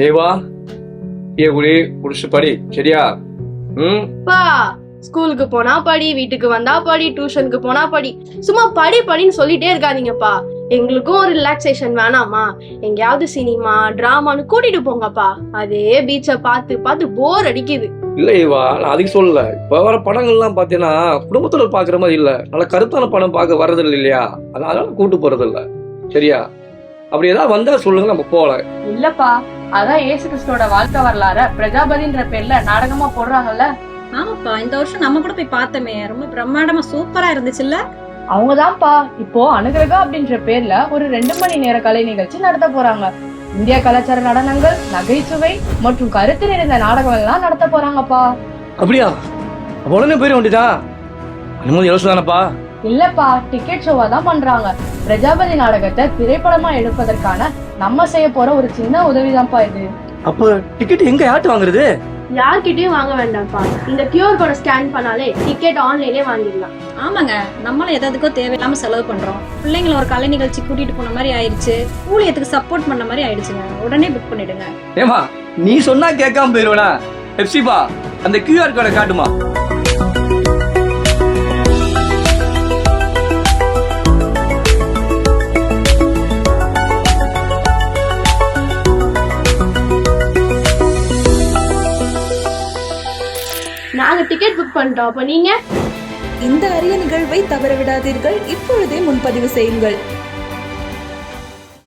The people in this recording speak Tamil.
ஏவா டீயை குடி குடிச்சு படி சரியா? பா ஸ்கூலுக்கு போனா படி, வீட்டுக்கு வந்தா படி, டியூஷனுக்கு போனா படி, சும்மா படி படின்னு சொல்லிட்டே இருக்காதீங்கப்பா. எங்களுக்கும் ஒரு ரிலாக்ஸேஷன் வேணாமா? எங்கேயாவது சினிமா டிராமான்னு கூட்டிட்டு போங்கப்பா. அதே பீச்சை பார்த்து பார்த்து போர் அடிக்குது. இல்ல ஏவா, நான் அதுக்கு சொல்லல. இப்ப வர படங்கள்லாம் பாத்தீங்கன்னா குடும்பத்துல பாக்குற மாதிரி இல்ல, நல்ல கருத்தான படம் பார்க்க வர்றது இல்லையா, அதனால கூட்டு போறது இல்ல சரியா? அப்படி ஏதாவது வந்தா சொல்லுங்க, நம்ம போல. இல்லப்பா, அதான் இயேசு கிறிஸ்துவோட வாழ்க்கை வரலாற பிரஜாபதின்ற பேர்ல நாடகமா போடுறாங்கல்ல. ஆமாப்பா, இந்த வருஷம் நம்ம கூட போய் பார்த்தோமே, ரொம்ப பிரம்மாண்டமா சூப்பரா இருந்துச்சுல்ல. அவங்கதான்ப்பா இப்போ அனுகிரகா அப்படின்ற பேர்ல ஒரு 2 மணி நேர கலை நிகழ்ச்சி நடத்த போறாங்க. இந்திய கலாச்சார நடனங்கள், நகைச்சுவை மற்றும் கருத்து நிறைந்த நாடகம் எல்லாம் நடத்த போறாங்கப்பா. அப்படியா? அப்ப உடனே போயிட வேண்டியதா? அனுமதி இலவசம் தானப்பா? இல்லப்பா, டிக்கெட் ஷோவா தான் பண்றாங்க. பிரஜாபதி நாடகத்தை திரைப்படமா எடுப்பதற்கான நம்ம செய்ய போற ஒரு சின்ன உதவிதான்ப்பா இது. அப்ப டிக்கெட் எங்க யார்ட்டு வாங்குறது? யார்கிட்டயும் வாங்க வேண்டாம்ப்பா. இந்த கியூஆர் கோட ஸ்கேன் பண்ணாலே டிக்கெட் ஆன்லைன்லயே வாங்கிடலாம். ஆமாங்க, நம்மளும் எதுக்கோ தேவையில்லாம செலவு பண்றோம். பிள்ளைங்களை ஒரு கலை நிகழ்ச்சி கூட்டிட்டு போன மாதிரி ஆயிடுச்சு, ஊழியத்துக்கு சப்போர்ட் பண்ண மாதிரி ஆயிடுச்சுங்க. உடனே புக் பண்ணிடுங்க. ஏமா நீ சொன்னா கேட்காம போயிருவனா? எப்சிபா அந்த கியூஆர் கோட காட்டுமா? நாங்க டிக்கெட் புக் பண்ணிட்டோம். அப்ப நீங்க இந்த அரிய நிகழ்வை தவறவிடாதீர்கள். இப்பொழுதே முன்பதிவு செய்யுங்கள்.